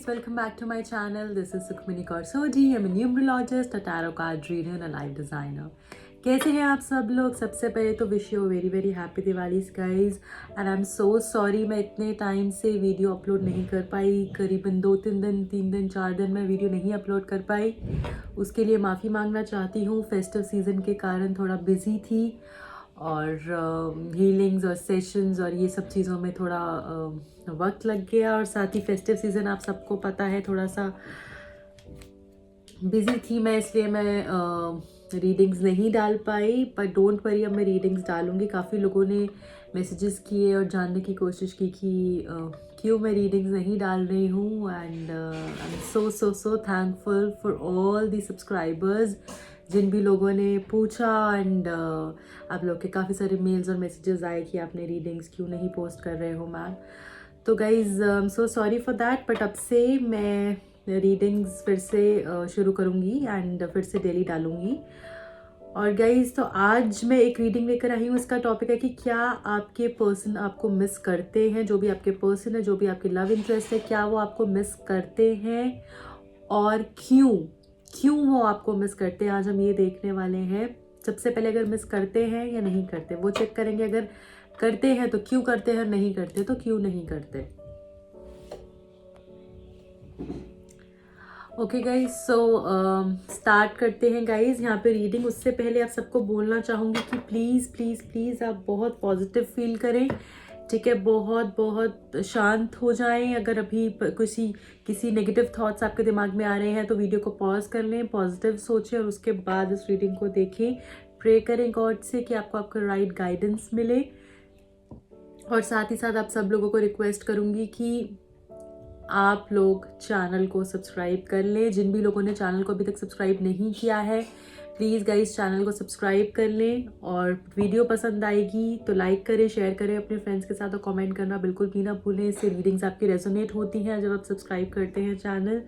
welcome back to my channel. This is Sukhmani Kaur Sodhi. I'm a numerologist, a tarot card reader and a life designer. कैसे हैं आप सब लोग? सबसे पहले तो wish you very very happy Diwali guys and I am so sorry मैं इतने टाइम से वीडियो अपलोड नहीं कर पाई. करीबन 2-3 दिन 3 दिन 4 दिन मैं वीडियो नहीं अपलोड कर पाई. उसके लिए माफ़ी मांगना चाहती हूँ. फेस्टिव सीज़न के कारण थोड़ा बिजी थी और हीलिंग्स और सेशंस और ये सब चीज़ों में थोड़ा वक्त लग गया. और साथ ही फेस्टिव सीज़न आप सबको पता है थोड़ा सा बिज़ी थी मैं, इसलिए मैं रीडिंग्स नहीं डाल पाई. पर डोंट वरी, अब मैं रीडिंग्स डालूँगी. काफ़ी लोगों ने मैसेजेस किए और जानने की कोशिश की कि क्यों मैं रीडिंग्स नहीं डाल रही हूँ. And I am so thankful for all the subscribers जिन भी लोगों ने पूछा. एंड आप लोग के काफ़ी सारे मेल्स और मैसेजेस आए कि आपने रीडिंग्स क्यों नहीं पोस्ट कर रहे हो मैम. तो guys I am so sorry for that. But अब से मैं रीडिंग्स फिर से शुरू करूँगी एंड फिर से डेली डालूँगी. और गाइज़ तो आज मैं एक रीडिंग लेकर आई हूँ. इसका टॉपिक है कि क्या आपके पर्सन आपको मिस करते हैं. जो भी आपके पर्सन है, जो भी आपकी लव इंटरेस्ट है, क्या वो आपको मिस करते हैं और क्यों वो आपको मिस करते हैं, आज हम ये देखने वाले हैं. सबसे पहले अगर मिस करते हैं या नहीं करते वो चेक करेंगे. अगर करते हैं तो क्यों करते हैं और नहीं करते तो क्यों नहीं करते. ओके गाइज, सो स्टार्ट करते हैं गाइज यहाँ पे रीडिंग. उससे पहले आप सबको बोलना चाहूँगी कि प्लीज़ प्लीज़ प्लीज़ आप बहुत पॉजिटिव फील करें. ठीक है, बहुत शांत हो जाएं. अगर अभी किसी नेगेटिव थॉट्स आपके दिमाग में आ रहे हैं तो वीडियो को पॉज कर लें, पॉजिटिव सोचें और उसके बाद इस रीडिंग को देखें. प्रे करें गॉड से कि आपको आपका राइट गाइडेंस मिले. और साथ ही साथ आप सब लोगों को रिक्वेस्ट करूँगी कि आप लोग चैनल को सब्सक्राइब कर लें. जिन भी लोगों ने चैनल को अभी तक सब्सक्राइब नहीं किया है, प्लीज़ गाइस चैनल को सब्सक्राइब कर लें. और वीडियो पसंद आएगी तो लाइक करें, शेयर करें अपने फ्रेंड्स के साथ और कमेंट करना बिल्कुल भी ना भूलें. इससे रीडिंग्स आपकी रेजोनेट होती हैं जब आप सब्सक्राइब करते हैं. चैनल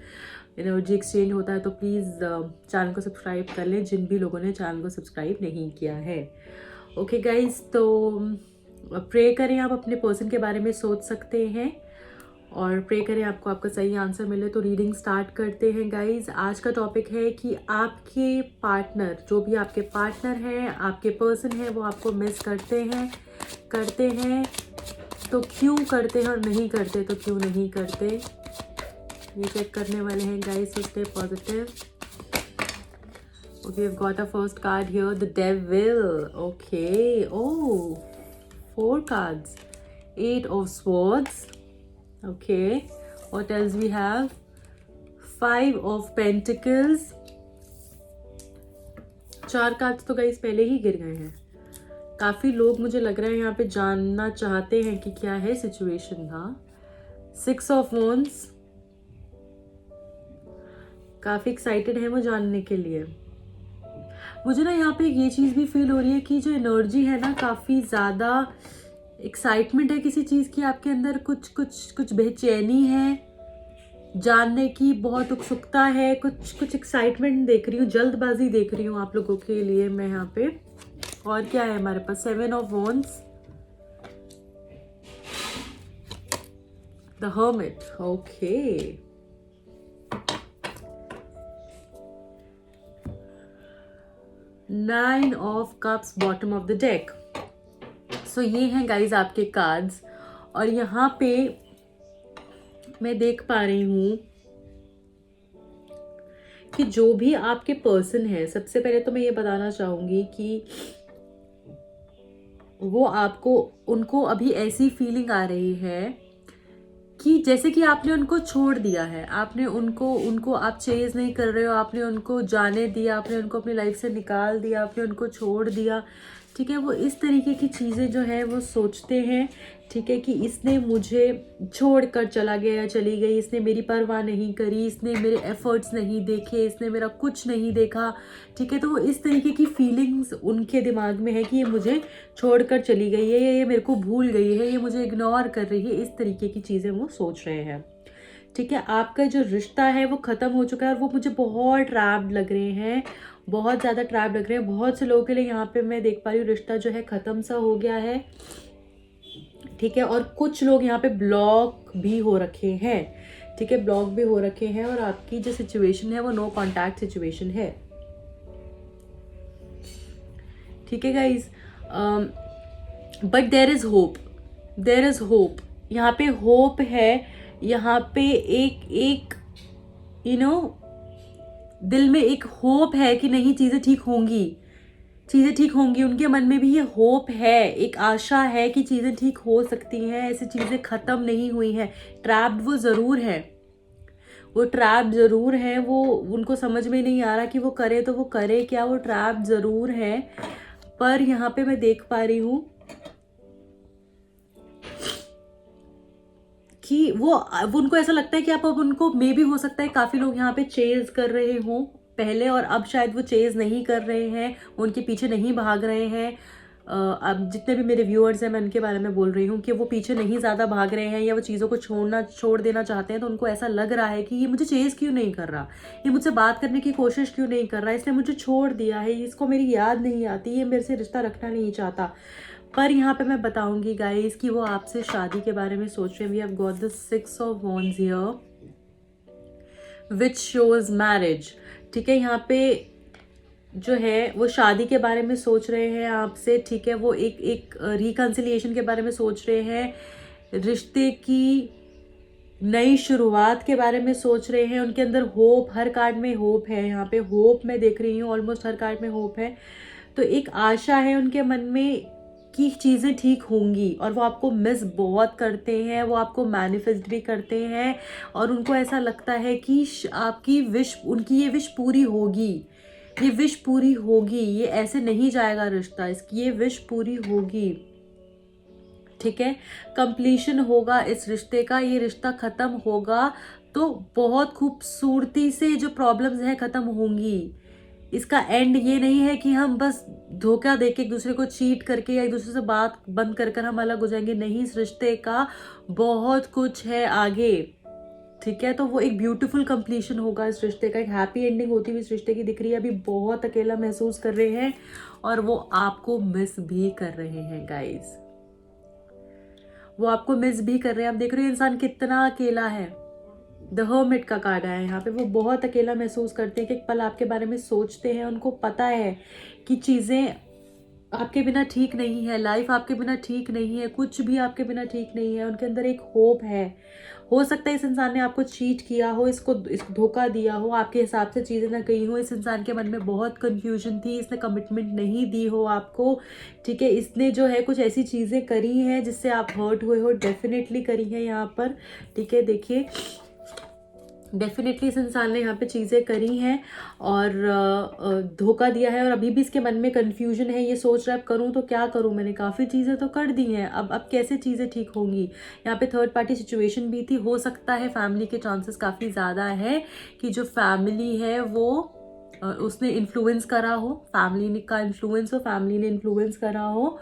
एनर्जी एक्सचेंज होता है. तो प्लीज़ चैनल को सब्सक्राइब कर लें जिन भी लोगों ने चैनल को सब्सक्राइब नहीं किया है. ओके गाइज, तो प्रे करें. आप अपने पर्सन के बारे में सोच सकते हैं और प्रे करें आपको आपका सही आंसर मिले. तो रीडिंग स्टार्ट करते हैं गाइज. आज का टॉपिक है कि आपके पार्टनर, जो भी आपके पार्टनर हैं, आपके पर्सन हैं, वो आपको मिस करते हैं तो क्यों करते हैं और नहीं करते तो क्यों नहीं करते. ये चेक करने वाले हैं guys. So stay positive. Okay, we've got a first card here, the devil. Okay, oh, 4 cards. 8 of swords. Okay, what else we have? 5 of pentacles. 4 cards तो गाइस पहले ही गिर गए हैं. काफ़ी लोग मुझे लग रहा है यहाँ पे जानना चाहते हैं कि क्या है सिचुएशन था. 6 ऑफ wands. काफ़ी एक्साइटेड है वो जानने के लिए. मुझे ना यहाँ पे ये चीज़ भी फील हो रही है कि जो एनर्जी है ना, काफ़ी ज़्यादा एक्साइटमेंट है किसी चीज़ की आपके अंदर. कुछ बेचैनी है, जानने की बहुत उत्सुकता है. कुछ एक्साइटमेंट देख रही हूँ, जल्दबाजी देख रही हूँ आप लोगों के लिए मैं यहाँ पे. और क्या है हमारे पास? 7 of wands, the hermit. Okay, nine of cups bottom of the deck. So ये हैं गाइज आपके कार्ड्स. और यहाँ पे मैं देख पा रही हूँ कि जो भी आपके पर्सन है, सबसे पहले तो मैं ये बताना चाहूँगी कि वो उनको अभी ऐसी फीलिंग आ रही है कि जैसे कि आपने उनको छोड़ दिया है. आपने उनको आप चेज नहीं कर रहे हो. आपने उनको जाने दिया, आपने उनको अपनी लाइफ से निकाल दिया, आपने उनको छोड़ दिया. ठीक है, वो इस तरीके की चीज़ें जो है वो सोचते हैं. ठीक है, कि इसने मुझे छोड़कर चला गया, चली गई, इसने मेरी परवाह नहीं करी, इसने मेरे एफर्ट्स नहीं देखे, इसने मेरा कुछ नहीं देखा. ठीक है, तो वो इस तरीके की फीलिंग्स उनके दिमाग में है कि ये मुझे छोड़कर चली गई है, ये मेरे को भूल गई है, ये मुझे इग्नोर कर रही है. इस तरीके की चीज़ें वो सोच रहे हैं. ठीक है, आपका जो रिश्ता है वो ख़त्म हो चुका है और वो मुझे बहुत ट्रैप्ड लग रहे हैं, बहुत ज़्यादा ट्रैप्ड लग रहे हैं. बहुत से लोगों के लिए यहाँ पे मैं देख पा रही हूँ रिश्ता जो है ख़त्म सा हो गया है. ठीक है, और कुछ लोग यहाँ पे ब्लॉक भी हो रखे हैं. ठीक है, ब्लॉक भी हो रखे हैं और आपकी जो सिचुएशन है वो नो कॉन्टैक्ट सिचुएशन है। ठीक है guys, but there is hope, there is hope, यहाँ पे होप है, यहाँ पे एक यू नो दिल में एक होप है कि नहीं चीज़ें ठीक होंगी, चीज़ें ठीक होंगी। उनके मन में भी ये होप है, एक आशा है कि चीज़ें ठीक हो सकती हैं, ऐसी चीज़ें ख़त्म नहीं हुई हैं। ट्रैप्ड वो ज़रूर है, वो ट्रैप ज़रूर है, वो उनको समझ में नहीं आ रहा कि वो करे तो वो करे क्या, वो ट्रैप ज़रूर है। पर यहाँ पे मैं देख पा रही हूँ कि वो उनको ऐसा लगता है कि आप अब उनको, मे भी हो सकता है काफ़ी लोग यहाँ पे चेज कर रहे हों पहले, और अब शायद वो चेज नहीं कर रहे हैं, उनके पीछे नहीं भाग रहे हैं। अब जितने भी मेरे व्यूअर्स हैं मैं उनके बारे में बोल रही हूँ कि वो पीछे नहीं ज़्यादा भाग रहे हैं, या वो चीज़ों को छोड़ देना चाहते हैं। तो उनको ऐसा लग रहा है कि ये मुझे चेज क्यों नहीं कर रहा, ये मुझसे बात करने की कोशिश क्यों नहीं कर रहा, इसने मुझे छोड़ दिया है, इसको मेरी याद नहीं आती, ये मेरे से रिश्ता रखना नहीं चाहता। पर यहाँ पे मैं बताऊंगी गाइस कि वो आपसे शादी के बारे में सोच रहे हैं। We have got the 6 of wands here which shows marriage. ठीक है, यहाँ पे जो है वो शादी के बारे में सोच रहे हैं आपसे। ठीक है, वो एक रिकंसिलिएशन के बारे में सोच रहे हैं, रिश्ते की नई शुरुआत के बारे में सोच रहे हैं। उनके अंदर होप, हर कार्ड में होप है, यहाँ पे होप मैं देख रही हूँ, ऑलमोस्ट हर कार्ड में होप है। तो एक आशा है उनके मन में कि चीज़ें ठीक होंगी, और वो आपको मिस बहुत करते हैं, वो आपको मैनिफेस्ट भी करते हैं, और उनको ऐसा लगता है कि आपकी विश, उनकी ये विश पूरी होगी, ये विश पूरी होगी, ये ऐसे नहीं जाएगा रिश्ता, इसकी ये विश पूरी होगी। ठीक है, कंप्लीशन होगा इस रिश्ते का, ये रिश्ता खत्म होगा तो बहुत खूबसूरती से जो प्रॉब्लम्स हैं खत्म होंगी। इसका एंड ये नहीं है कि हम बस धोखा देके एक दूसरे को चीट करके या एक दूसरे से बात बंद कर कर हम अलग हो जाएंगे, नहीं, इस रिश्ते का बहुत कुछ है आगे। ठीक है, तो वो एक ब्यूटीफुल कंप्लीशन होगा इस रिश्ते का, एक हैप्पी एंडिंग होती हुई इस रिश्ते की दिख रही है। अभी बहुत अकेला महसूस कर रहे हैं और वो आपको मिस भी कर रहे हैं गाइज, वो आपको मिस भी कर रहे हैं। आप देख रहे हो इंसान कितना अकेला है, द हर्मिट का कार्ड आया है यहाँ पे। वो बहुत अकेला महसूस करते हैं कि एक पल आपके बारे में सोचते हैं, उनको पता है कि चीज़ें आपके बिना ठीक नहीं है, लाइफ आपके बिना ठीक नहीं है, कुछ भी आपके बिना ठीक नहीं है। उनके अंदर एक होप है। हो सकता है इस इंसान ने आपको चीट किया हो, इसको धोखा दिया हो, आपके हिसाब से चीज़ें ना कही हो, इस इंसान के मन में बहुत कन्फ्यूजन थी, इसने कमिटमेंट नहीं दी हो आपको। ठीक है, इसने जो है कुछ ऐसी चीज़ें करी हैं जिससे आप हर्ट हुए हो, डेफिनेटली करी हैं यहाँ पर। ठीक है, देखिए डेफिनेटली इस इंसान ने यहाँ पे चीज़ें करी हैं और धोखा दिया है, और अभी भी इसके मन में कन्फ्यूजन है, ये सोच रहा है अब करूँ तो क्या करूँ, मैंने काफ़ी चीज़ें तो कर दी हैं, अब कैसे चीज़ें ठीक होंगी। यहाँ पे थर्ड पार्टी सिचुएशन भी थी, हो सकता है फैमिली के चांसेस काफ़ी ज़्यादा है कि जो फैमिली है वो उसने इन्फ्लुएंस करा हो, फैमिली का इन्फ्लुएंस हो, फैमिली ने इन्फ्लुएंस करा हो,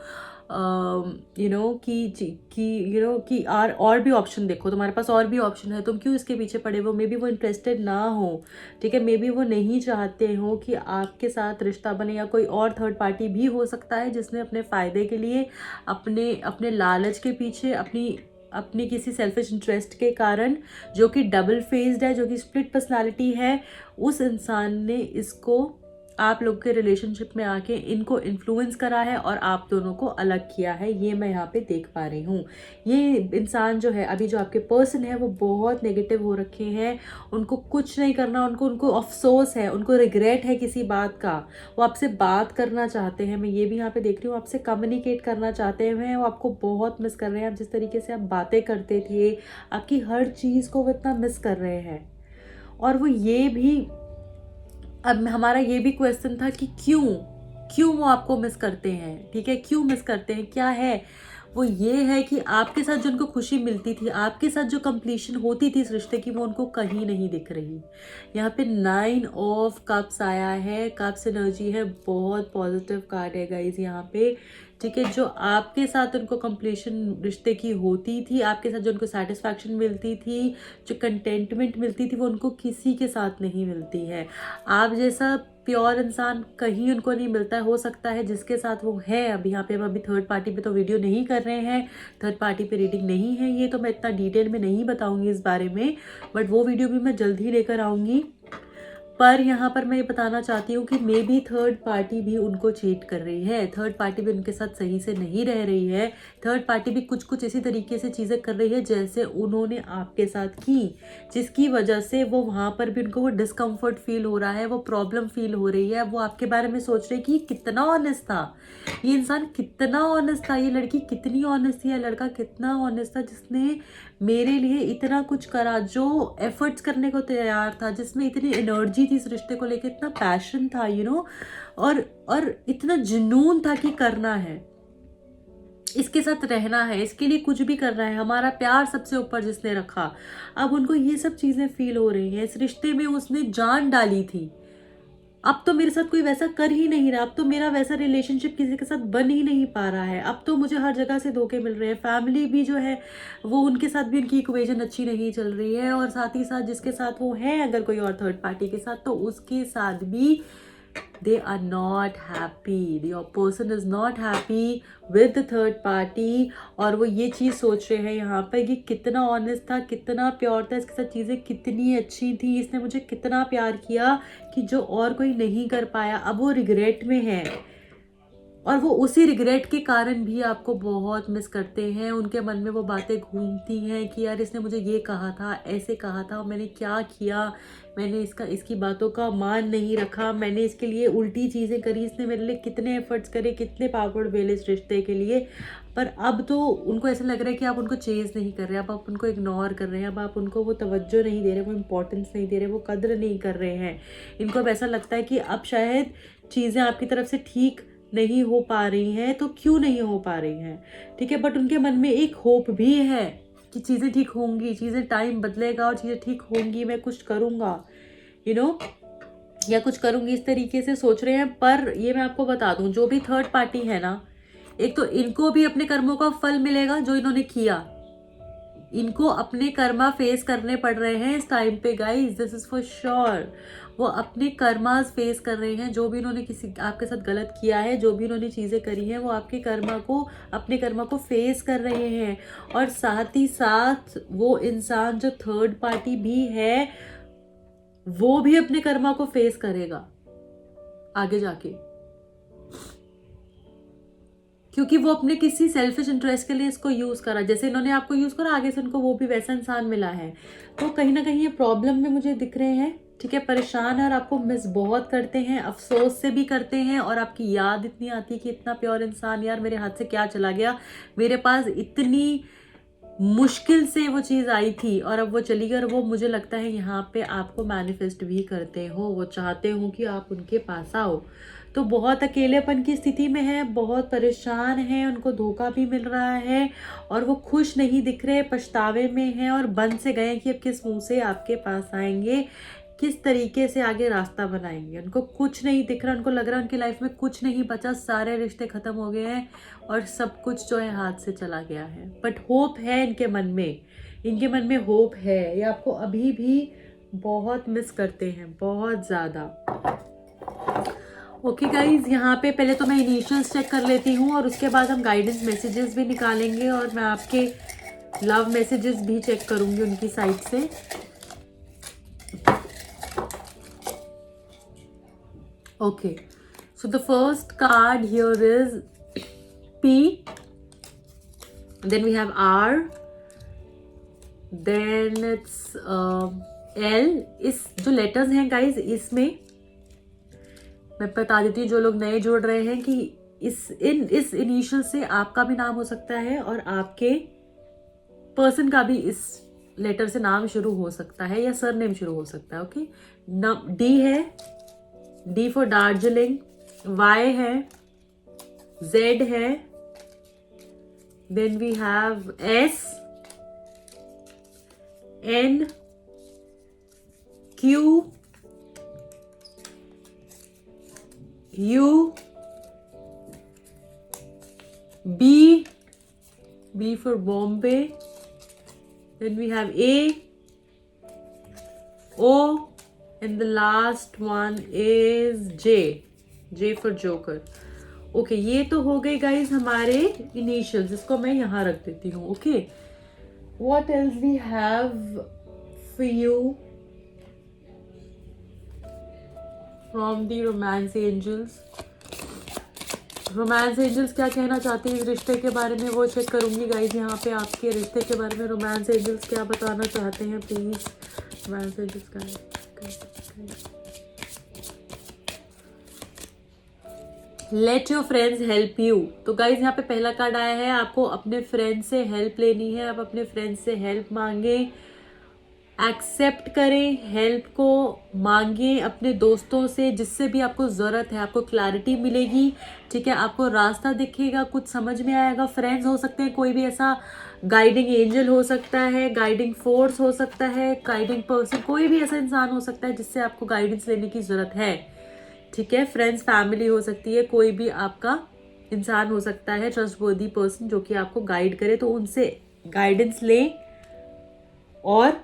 कि और भी ऑप्शन देखो, तुम्हारे पास और भी ऑप्शन है, तुम क्यों इसके पीछे पड़े हो। मे बी वो इंटरेस्टेड ना हो, ठीक है, मे बी वो नहीं चाहते हो कि आपके साथ रिश्ता बने, या कोई और थर्ड पार्टी भी हो सकता है जिसने अपने फ़ायदे के लिए, अपने लालच के पीछे, अपनी किसी सेल्फिश इंटरेस्ट के कारण, जो कि डबल फेस्ड है, जो कि स्प्लिट पर्सनालिटी है, उस इंसान ने इसको आप लोग के रिलेशनशिप में आके इनको इन्फ्लुएंस करा है और आप दोनों को अलग किया है। ये मैं यहाँ पे देख पा रही हूँ। ये इंसान जो है, अभी जो आपके पर्सन है, वो बहुत नेगेटिव हो रखे हैं, उनको कुछ नहीं करना, उनको अफसोस है, उनको रिग्रेट है किसी बात का, वो आपसे बात करना चाहते हैं, मैं ये भी यहाँ पे देख रही हूँ, आपसे कम्युनिकेट करना चाहते हैं, वो आपको बहुत मिस कर रहे हैं। आप जिस तरीके से आप बातें करते थे, आपकी हर चीज़ को वो इतना मिस कर रहे हैं। और वो ये भी, अब हमारा ये भी क्वेश्चन था कि क्यों वो आपको मिस करते हैं। ठीक है, क्यों मिस करते हैं, क्या है वो, ये है कि आपके साथ जो उनको खुशी मिलती थी, आपके साथ जो कंप्लीशन होती थी इस रिश्ते की, वो उनको कहीं नहीं दिख रही। यहाँ पे 9 ऑफ कप्स आया है, कप्स एनर्जी है, बहुत पॉजिटिव कार्ड है गाइज यहाँ पे। ठीक है, जो आपके साथ उनको कंप्लीशन रिश्ते की होती थी, आपके साथ जो उनको सेटिस्फैक्शन मिलती थी, जो कंटेंटमेंट मिलती थी, वो उनको किसी के साथ नहीं मिलती है। आप जैसा प्योर इंसान कहीं उनको नहीं मिलता है। हो सकता है जिसके साथ वो है, अभी यहाँ पे हम अभी थर्ड पार्टी पे तो वीडियो नहीं कर रहे हैं, थर्ड पार्टी पे रीडिंग नहीं है, ये तो मैं इतना डिटेल में नहीं बताऊंगी इस बारे में, बट वो वीडियो भी मैं जल्द ही लेकर आऊँगी। पर यहाँ पर मैं ये बताना चाहती हूँ कि मे बी थर्ड पार्टी भी उनको चीट कर रही है, थर्ड पार्टी भी उनके साथ सही से नहीं रह रही है, थर्ड पार्टी भी कुछ कुछ इसी तरीके से चीज़ें कर रही है जैसे उन्होंने आपके साथ की, जिसकी वजह से वो वहाँ पर भी उनको वो डिस्कम्फर्ट फील हो रहा है, वो प्रॉब्लम फील हो रही है। वो आपके बारे में सोच रहे कि कितना ऑनेस्ट था ये इंसान, कितना ऑनेस्ट था, ये लड़की कितनी ऑनेस्ट थी, या लड़का कितना ऑनेस्ट था जिसने मेरे लिए इतना कुछ करा, जो एफर्ट्स करने को तैयार था, जिसमें इतनी एनर्जी थी इस रिश्ते को लेकर, इतना पैशन था और इतना जुनून था कि करना है, इसके साथ रहना है, इसके लिए कुछ भी करना है, हमारा प्यार सबसे ऊपर जिसने रखा। अब उनको ये सब चीजें फील हो रही हैं। इस रिश्ते में उसने जान डाली थी, अब तो मेरे साथ कोई वैसा कर ही नहीं रहा, अब तो मेरा वैसा रिलेशनशिप किसी के साथ बन ही नहीं पा रहा है, अब तो मुझे हर जगह से धोखे मिल रहे हैं, फैमिली भी जो है वो उनके साथ भी उनकी इक्वेशन अच्छी नहीं चल रही है, और साथ ही साथ जिसके साथ वो है अगर कोई और थर्ड पार्टी के साथ, तो उसके साथ भी they are not happy, your person is not happy with the third party। और वो ये चीज़ सोच रहे हैं यहाँ पर कि कितना ऑनेस्ट था, कितना प्योर था, इसके साथ चीज़ें कितनी अच्छी थी, इसने मुझे कितना प्यार किया कि जो और कोई नहीं कर पाया। अब वो रिग्रेट में है, और वो उसी रिग्रेट के कारण भी आपको बहुत मिस करते हैं। उनके मन में वो बातें घूमती हैं कि यार इसने मुझे ये कहा था, ऐसे कहा था, मैंने क्या किया, मैंने इसकी बातों का मान नहीं रखा, मैंने इसके लिए उल्टी चीज़ें करी, इसने मेरे लिए कितने एफर्ट्स करे, कितने पापड़ बेले इस रिश्ते के लिए। पर अब तो उनको ऐसा लग रहा है कि आप उनको चेज़ नहीं कर रहे, अब आप उनको इग्नोर कर रहे हैं, अब आप उनको वो तवज्जो नहीं दे रहे, वो इम्पोर्टेंस नहीं दे रहे, वो कद्र नहीं कर रहे हैं। इनको अब ऐसा लगता है कि अब शायद चीज़ें आपकी तरफ से ठीक नहीं हो पा रही हैं, तो क्यों नहीं हो पा रही हैं, ठीक है, बट उनके मन में एक होप भी है कि चीज़ें ठीक होंगी, चीज़ें टाइम बदलेगा और चीज़ें ठीक होंगी, मैं कुछ करूँगा या कुछ करूँगी, इस तरीके से सोच रहे हैं। पर ये मैं आपको बता दूँ, जो भी थर्ड पार्टी है ना, एक तो इनको भी अपने कर्मों का फल मिलेगा जो इन्होंने किया, इनको अपने कर्मा फेस करने पड़ रहे हैं इस टाइम पे guys, this is for sure. वो अपने कर्मास फेस कर रहे हैं, जो भी इन्होंने आपके साथ गलत किया है, जो भी इन्होंने चीज़ें करी हैं, वो आपके अपने कर्मा को फेस कर रहे हैं। और साथ ही साथ वो इंसान जो थर्ड पार्टी भी है, वो भी अपने कर्मा को फेस करेगा आगे जाके, क्योंकि वो अपने किसी सेल्फिश इंटरेस्ट के लिए इसको यूज करा, जैसे इन्होंने आपको यूज करा, आगे से इनको वो भी वैसा इंसान मिला है। तो कहीं ना कहीं ये प्रॉब्लम में मुझे दिख रहे हैं, ठीक है, परेशान है और आपको मिस बहुत करते हैं, अफसोस से भी करते हैं, और आपकी याद इतनी आती है कि इतना प्योर इंसान, यार मेरे हाथ से क्या चला गया, मेरे पास इतनी मुश्किल से वो चीज़ आई थी और अब वो चली गई। और वो मुझे लगता है यहाँ पे आपको मैनिफेस्ट भी करते हो, वो चाहते हो कि आप उनके पास आओ। तो बहुत अकेलेपन की स्थिति में है, बहुत परेशान है, उनको धोखा भी मिल रहा है और वो खुश नहीं दिख रहे, पछतावे में हैं और बन से गए कि अब किस मुंह से आपके पास आएंगे, किस तरीके से आगे रास्ता बनाएंगे। उनको कुछ नहीं दिख रहा, उनको लग रहा है उनकी लाइफ में कुछ नहीं बचा, सारे रिश्ते खत्म हो गए हैं और सब कुछ जो है हाथ से चला गया है। बट होप है इनके मन में होप है। ये आपको अभी भी बहुत मिस करते हैं, बहुत ज़्यादा। ओके गाइज, यहाँ पे पहले तो मैं इनिशियल्स चेक कर लेती हूँ और उसके बाद हम गाइडेंस मैसेजेस भी निकालेंगे और मैं आपके लव मैसेजेस भी चेक करूँगी उनकी साइड से। Okay, so the first card here is P, then we have R, then it's L। इस जो लेटर्स हैं गाइज, इसमें मैं बता देती हूँ जो लोग नए जुड़ रहे हैं कि इस इनिशियल से आपका भी नाम हो सकता है और आपके पर्सन का भी इस लेटर से नाम शुरू हो सकता है या सरनेम शुरू हो सकता है। ओके, डी है, डी फॉर दार्जिलिंग, वाई है, जेड है, then we have S, N, Q, U, B for Bombay. Then we have A, O, and the last one is J for Joker. Okay, ये तो हो गए गाइज हमारे initials, जिसको मैं यहाँ रख देती हूँ. Okay, what else we have for you from the romance angels. Romance angels क्या कहना चाहते हैं इस रिश्ते के बारे में, वो चेक करूंगी गाइज. यहाँ पे आपके रिश्ते के बारे में रोमांस एंजल्स क्या बताना चाहते हैं, प्लीज. रोमांस एंजल्स का let your friends help you. तो गाइज यहाँ पे पहला कार्ड आया है, आपको अपने फ्रेंड से हेल्प लेनी है. आप अपने फ्रेंड से हेल्प मांगे, एक्सेप्ट करें, हेल्प को मांगे अपने दोस्तों से, जिससे भी आपको ज़रूरत है. आपको क्लैरिटी मिलेगी, ठीक है, आपको रास्ता दिखेगा, कुछ समझ में आएगा. फ्रेंड्स हो सकते हैं, कोई भी ऐसा गाइडिंग एंजल हो सकता है, गाइडिंग फोर्स हो सकता है, गाइडिंग पर्सन, कोई भी ऐसा इंसान हो सकता है जिससे आपको गाइडेंस लेने की ज़रूरत है. ठीक है, फ्रेंड्स, फैमिली हो सकती है, कोई भी आपका इंसान हो सकता है, ट्रस्टवर्दी पर्सन जो कि आपको गाइड करे. तो उनसे गाइडेंस लें और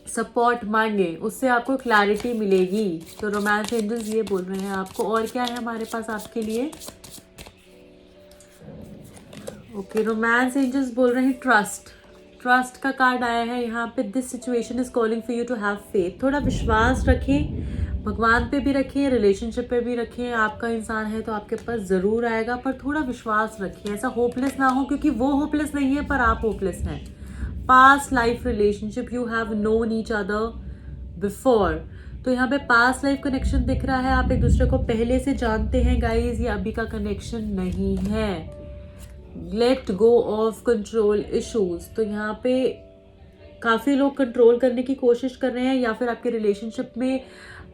सपोर्ट मांगे, उससे आपको क्लैरिटी मिलेगी. तो रोमांस एंजल्स ये बोल रहे हैं आपको. और क्या है हमारे पास आपके लिए. ओके, रोमांस एंजल्स बोल रहे हैं ट्रस्ट का कार्ड आया है यहाँ पे. This situation is calling for you to have faith. थोड़ा विश्वास रखें, भगवान पे भी रखें, रिलेशनशिप पे भी रखें. आपका इंसान है तो आपके पास ज़रूर आएगा, पर थोड़ा विश्वास रखें. ऐसा होपलेस ना हो, क्योंकि वो होपलेस नहीं है पर आप होपलेस हैं. Past life relationship, you have known each other before. तो यहाँ पे पास्ट लाइफ कनेक्शन दिख रहा है, आप एक दूसरे को पहले से जानते हैं गाइज. ये अभी का कनेक्शन नहीं है. Let go of control issues. तो यहाँ पे काफ़ी लोग कंट्रोल करने की कोशिश कर रहे हैं, या फिर आपके रिलेशनशिप में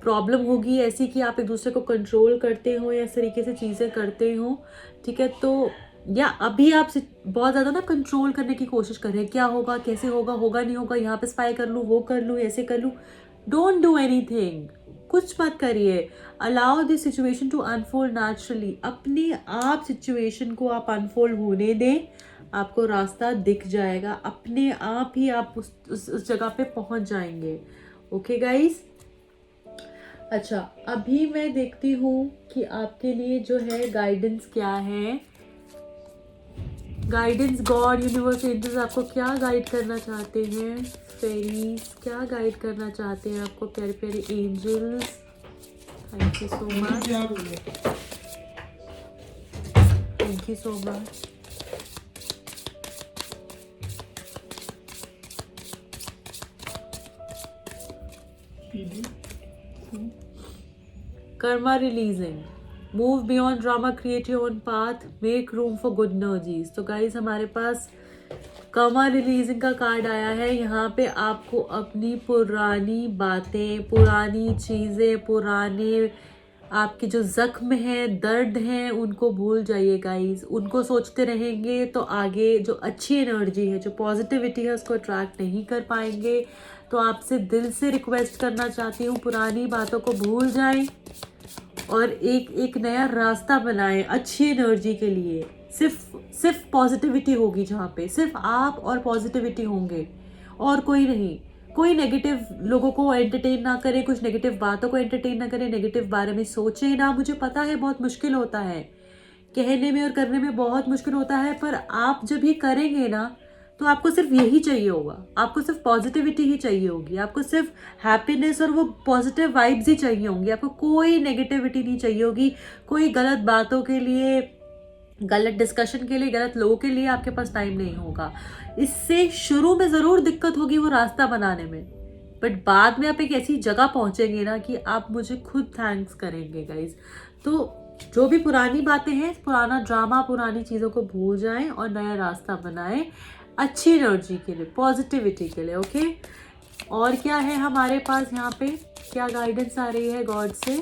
प्रॉब्लम होगी ऐसी कि आप एक दूसरे को कंट्रोल करते हो या इस तरीके से चीज़ें करते हो. ठीक है, तो या अभी आप बहुत ज़्यादा ना कंट्रोल करने की कोशिश कर रहे हैं. क्या होगा, कैसे होगा, होगा नहीं होगा, यहाँ पे स्पाई कर लूँ, वो कर लूँ, ऐसे कर लूँ. डोंट डू एनीथिंग, कुछ मत करिए. Allow this situation to unfold naturally. अपने आप सिचुएशन को आप अनफोल्ड होने दें, आपको रास्ता दिख जाएगा. अपने आप ही आप उस जगह पे पहुंच जाएंगे. Okay guys. अच्छा, अभी मैं देखती हूँ कि आपके लिए जो है गाइडेंस क्या है. गाइडेंस, गॉड, यूनिवर्स, एंजल्स आपको क्या गाइड करना चाहते हैं. फेरीज क्या गाइड करना चाहते हैं आपको, प्यारे प्यारे angels. Thank you so much, thank you so much. Karma releasing, move beyond drama, create your own path, make room for good energies. तो गाइज हमारे पास कर्मा रिलीजिंग का कार्ड आया है. यहाँ पे आपको अपनी पुरानी बातें, पुरानी चीज़ें, पुराने आपके जो जख्म हैं, दर्द हैं, उनको भूल जाइए गाइज. उनको सोचते रहेंगे तो आगे जो अच्छी एनर्जी है, जो पॉजिटिविटी है, उसको अट्रैक्ट नहीं कर पाएंगे. तो आपसे दिल से रिक्वेस्ट करना चाहती हूँ, पुरानी बातों को भूल जाएं और एक नया रास्ता बनाएं अच्छी एनर्जी के लिए. सिर्फ पॉजिटिविटी होगी जहाँ पे, सिर्फ आप और पॉजिटिविटी होंगे और कोई नहीं. कोई नेगेटिव लोगों को एंटरटेन ना करे, कुछ नेगेटिव बातों को एंटरटेन ना करे, नेगेटिव बारे में सोचे ना. मुझे पता है बहुत मुश्किल होता है, कहने में और करने में बहुत मुश्किल होता है, पर आप जब ये करेंगे ना तो आपको सिर्फ यही चाहिए होगा. आपको सिर्फ पॉजिटिविटी ही चाहिए होगी, आपको सिर्फ हैप्पीनेस और वो पॉजिटिव वाइब्स ही चाहिए होंगी. आपको कोई नेगेटिविटी नहीं चाहिए होगी. कोई गलत बातों के लिए, गलत डिस्कशन के लिए, गलत लोगों के लिए आपके पास टाइम नहीं होगा. इससे शुरू में ज़रूर दिक्कत होगी वो रास्ता बनाने में, बट बाद में आप एक ऐसी जगह पहुंचेंगे ना कि आप मुझे खुद थैंक्स करेंगे गाइज. तो जो भी पुरानी बातें हैं, पुराना ड्रामा, पुरानी चीज़ों को भूल जाएं और नया रास्ता बनाएं अच्छी एनर्जी के लिए, पॉजिटिविटी के लिए. ओके, और क्या है हमारे पास यहाँ पे, क्या गाइडेंस आ रही है गॉड से.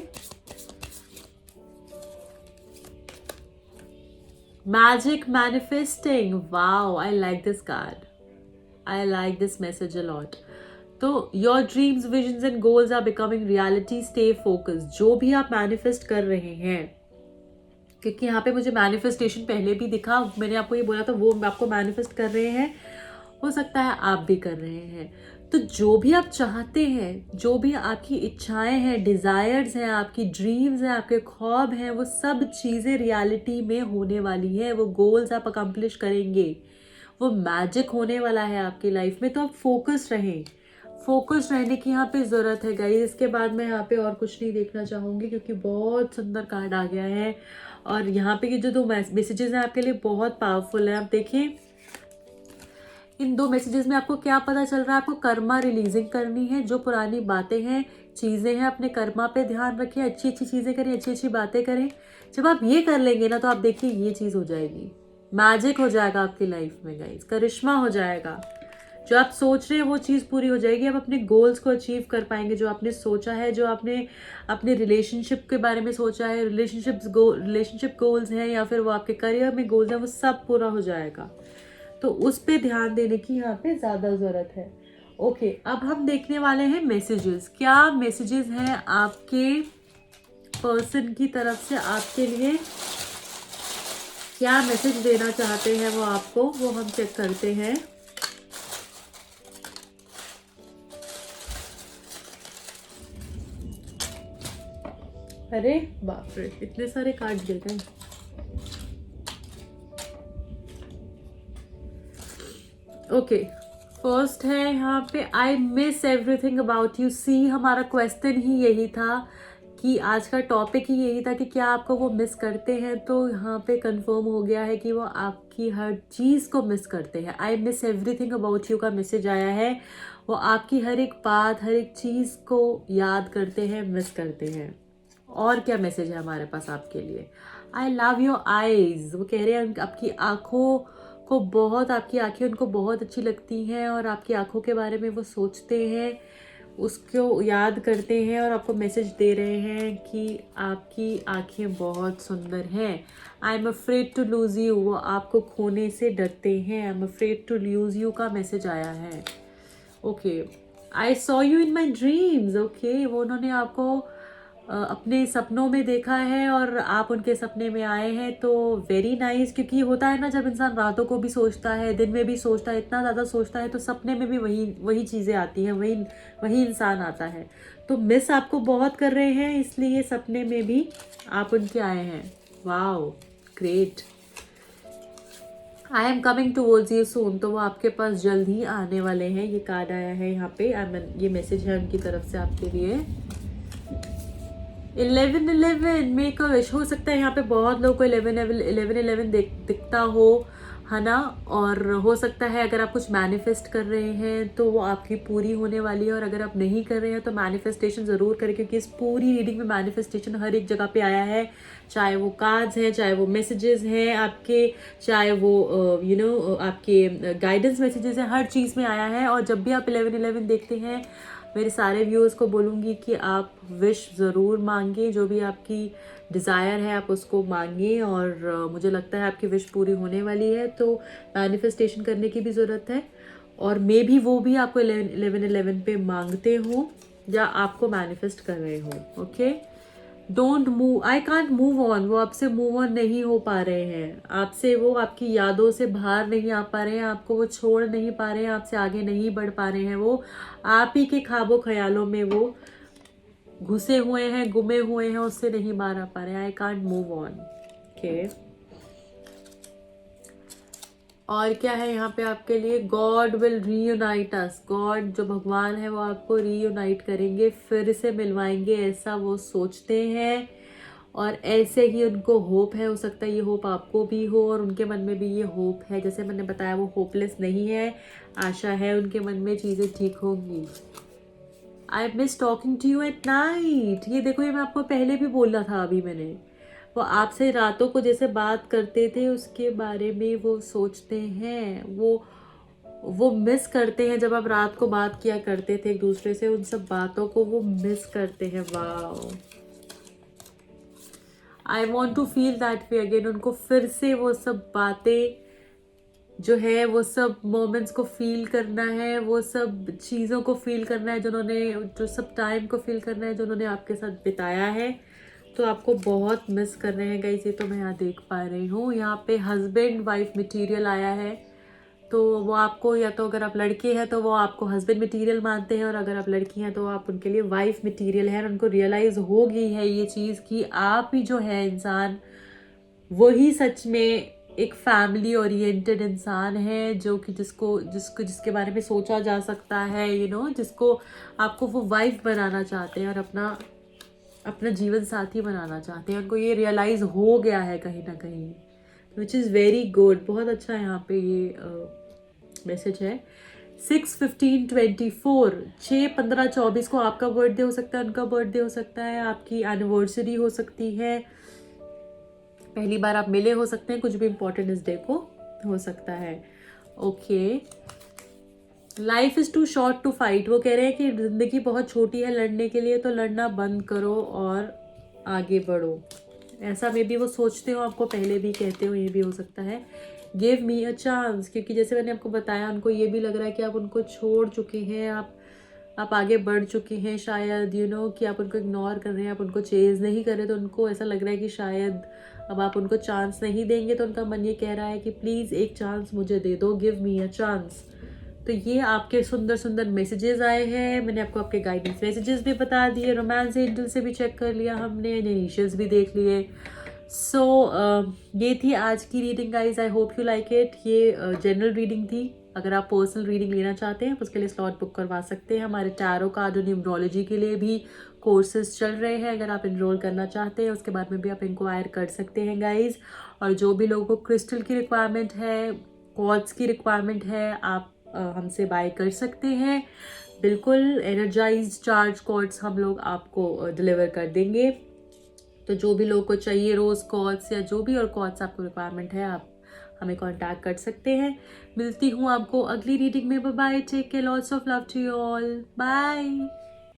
Magic manifesting, wow, I like this card, I like this message a lot. तो your dreams, visions and goals are becoming reality, stay focused. जो भी आप मैनिफेस्ट कर रहे हैं क्योंकि यहाँ पे मुझे मैनिफेस्टेशन पहले भी दिखा, मैंने आपको ये बोला था वो आपको मैनिफेस्ट कर रहे हैं, हो सकता है आप भी कर रहे हैं। तो जो भी आप चाहते हैं, जो भी आपकी इच्छाएं हैं, डिज़ायर्स हैं, आपकी ड्रीम्स हैं, आपके ख्वाब हैं, वो सब चीज़ें रियलिटी में होने वाली है। वो गोल्स आप अकम्प्लिश करेंगे, वो मैजिक होने वाला है आपकी लाइफ में। तो आप फोकस रहें, फोकस रहने की यहाँ पे ज़रूरत है गाइस। इसके बाद मैं यहाँ पे और कुछ नहीं देखना चाहूँगी क्योंकि बहुत सुंदर कार्ड आ गया है। और यहाँ पे ये जो दो मैसेजेस हैं आपके लिए बहुत पावरफुल है। आप देखिए इन दो मैसेजेस में आपको क्या पता चल रहा है। आपको कर्मा रिलीजिंग करनी है, जो पुरानी बातें हैं, चीज़ें हैं, अपने कर्मा पे ध्यान रखें, अच्छी अच्छी चीज़ें करें, अच्छी अच्छी बातें करें। जब आप ये कर लेंगे ना तो आप देखिए ये चीज़ हो जाएगी, मैजिक हो जाएगा आपकी लाइफ में गाइस, करिश्मा हो जाएगा। जो आप सोच रहे हैं वो चीज़ पूरी हो जाएगी। आप अपने गोल्स को अचीव कर पाएंगे, जो आपने सोचा है, जो आपने अपने रिलेशनशिप के बारे में सोचा है, रिलेशनशिप गोल्स हैं या फिर वो आपके करियर में गोल्स हैं, वो सब पूरा हो जाएगा। तो उस पे ध्यान देने की यहाँ पे ज़्यादा ज़रूरत है। ओके, अब हम देखने वाले हैं मैसेजेस। क्या मैसेजेस हैं आपके पर्सन की तरफ से आपके लिए, क्या मैसेज देना चाहते हैं वो आपको, वो हम चेक करते हैं। अरे बाप रे, इतने सारे कार्ड दे गए। ओके, फर्स्ट है यहाँ पे I miss everything about you. See, हमारा क्वेश्चन ही यही था कि आज का टॉपिक ही यही था कि क्या आपको वो मिस करते हैं। तो यहाँ पे कंफर्म हो गया है कि वो आपकी हर चीज़ को मिस करते हैं। आई मिस एवरीथिंग अबाउट यू का मैसेज आया है। वो आपकी हर एक बात, हर एक चीज़ को याद करते हैं, मिस करते हैं। और क्या मैसेज है हमारे पास आपके लिए? I love your eyes. वो कह रहे हैं आपकी आंखों को बहुत, आपकी आंखें उनको बहुत अच्छी लगती हैं और आपकी आंखों के बारे में वो सोचते हैं, उसको याद करते हैं और आपको मैसेज दे रहे हैं कि आपकी आंखें बहुत सुंदर हैं। I am afraid to lose you. वो आपको खोने से डरते हैं। I am afraid to lose you का मैसेज आया है। Okay, I saw you in my dreams. Okay, वो उन्होंने आपको अपने सपनों में देखा है और आप उनके सपने में आए हैं। तो वेरी नाइस, क्योंकि होता है ना जब इंसान रातों को भी सोचता है, दिन में भी सोचता है, इतना ज़्यादा सोचता है, तो सपने में भी वही चीज़ें आती हैं, वही इंसान आता है। तो मिस आपको बहुत कर रहे हैं, इसलिए सपने में भी आप उनके आए हैं। Wow, great. I am coming towards you soon. तो वो आपके पास जल्द ही आने वाले हैं। ये कार्ड आया है यहाँ पे, ये मैसेज है उनकी तरफ से आपके लिए। 1111 मेक अ विश। हो सकता है यहाँ पे बहुत लोगों को 1111 दिखता हो, है ना। और हो सकता है अगर आप कुछ मैनिफेस्ट कर रहे हैं तो वो आपकी पूरी होने वाली है, और अगर आप नहीं कर रहे हैं तो मैनिफेस्टेशन ज़रूर करें, क्योंकि इस पूरी रीडिंग में मैनिफेस्टेशन हर एक जगह पे आया है। चाहे वो कार्ड्स हैं, चाहे वो मैसेजेस हैं आपके, चाहे वो आपके गाइडेंस मैसेजेस हैं, हर चीज़ में आया है। और जब भी आप 1111 देखते हैं, मेरे सारे व्यूअर्स को बोलूँगी कि आप विश ज़रूर मांगें, जो भी आपकी डिज़ायर है आप उसको मांगें। और मुझे लगता है आपकी विश पूरी होने वाली है। तो मैनिफेस्टेशन करने की भी ज़रूरत है, और मे भी वो भी आपको 1111 पे मांगते हो या आपको मैनिफेस्ट कर रहे हो। Okay, don't move, I can't move on. वो आपसे मूव ऑन नहीं हो पा रहे हैं, आपसे वो आपकी यादों से बाहर नहीं आ पा रहे हैं, आपको वो छोड़ नहीं पा रहे हैं, आपसे आगे नहीं बढ़ पा रहे हैं। वो आप ही के ख्वाबों ख्यालों में वो घुसे हुए हैं, गुमे हुए हैं, उससे नहीं बाहर आ पा रहे हैं। I can't move on. Okay, और क्या है यहाँ पे आपके लिए? God will reunite us. God जो भगवान है वो आपको रीयूनाइट करेंगे, फिर से मिलवाएंगे, ऐसा वो सोचते हैं। और ऐसे ही उनको होप है। हो सकता है ये होप आपको भी हो और उनके मन में भी ये होप है। जैसे मैंने बताया, वो होपलेस नहीं है, आशा है उनके मन में, चीज़ें ठीक होंगी। I miss talking to you at night. ये देखो, ये मैं आपको पहले भी बोला था अभी मैंने। वो आपसे रातों को जैसे बात करते थे उसके बारे में वो सोचते हैं, वो मिस करते हैं। जब आप रात को बात किया करते थे एक दूसरे से, उन सब बातों को वो मिस करते हैं। Wow, I want to feel that way again. उनको फिर से वो सब बातें जो है, वो सब मोमेंट्स को फील करना है, वो सब चीज़ों को फील करना है, जो सब टाइम को फील करना है जो उन्होंने आपके साथ बिताया है, तो आपको बहुत मिस कर रहे हैं गाइस, ये तो मैं यहाँ देख पा रही हूँ। यहाँ पे हस्बैंड वाइफ मटेरियल आया है, तो वो आपको, या तो अगर आप लड़के हैं तो वो आपको हस्बैंड मटेरियल मानते हैं, और अगर आप लड़की हैं तो आप उनके लिए वाइफ मटेरियल है। और उनको रियलाइज़ हो गई है ये चीज़ कि आप ही जो है इंसान, वही सच में एक फैमिली ओरिएंटेड इंसान है, जो कि जिसको जिसको जिसके बारे में सोचा जा सकता है, जिसको आपको वो वाइफ बनाना चाहते हैं और अपना अपना जीवन साथी बनाना चाहते हैं। उनको ये रियलाइज़ हो गया है कहीं ना कहीं, विच इज़ वेरी गुड। बहुत अच्छा यहाँ पे ये मैसेज है। 6/15/24, 6/15/24 को आपका बर्थडे हो सकता है, उनका बर्थडे हो सकता है, आपकी एनिवर्सरी हो सकती है, पहली बार आप मिले हो सकते हैं, कुछ भी इम्पोर्टेंट इस डे को हो सकता है। Okay, life is too short to fight. वो कह रहे हैं कि ज़िंदगी बहुत छोटी है लड़ने के लिए, तो लड़ना बंद करो और आगे बढ़ो। ऐसा मे भी वो सोचते हो, आपको पहले भी कहते हो, ये भी हो सकता है। गिव मी अ चांस, क्योंकि जैसे मैंने आपको बताया, उनको ये भी लग रहा है कि आप उनको छोड़ चुके हैं, आप आगे बढ़ चुके हैं शायद, कि आप उनको इग्नोर कर रहे हैं, आप उनको चेज़ नहीं कर रहे, तो उनको ऐसा लग रहा है कि शायद अब आप उनको चांस नहीं देंगे। तो उनका मन ये कह रहा है कि प्लीज़ एक चांस मुझे दे दो, गिव मी अ चांस। तो ये आपके सुंदर सुंदर मैसेजेस आए हैं। मैंने आपको आपके गाइडेंस मैसेजेस भी बता दिए, रोमांस एंजल से भी चेक कर लिया हमने, इनिशियल्स भी देख लिए। सो ये थी आज की reading guys, I hope you like it. ये जनरल रीडिंग थी। अगर आप पर्सनल रीडिंग लेना चाहते हैं उसके लिए स्लॉट बुक करवा सकते हैं। हमारे टैरो कार्ड और न्यूमरोलॉजी के लिए भी कोर्सेज चल रहे हैं, अगर आप इनरोल करना चाहते हैं उसके बाद में भी आप इंक्वायर कर सकते हैं गाइज। और जो भी लोगों को क्रिस्टल की रिक्वायरमेंट है, क्वार्ट्ज की रिक्वायरमेंट है, आप हमसे बाय कर सकते हैं। बिल्कुल एनर्जाइज चार्ज क्वार्ट्ज हम लोग आपको डिलीवर कर देंगे। तो जो भी लोगों को चाहिए रोज़ क्वार्ट्ज या जो भी और क्वार्ट्ज आपको रिक्वायरमेंट है, आप हमें कांटेक्ट कर सकते हैं। मिलती हूँ आपको अगली रीडिंग में। Bye bye, take care, lots of love to you all, bye.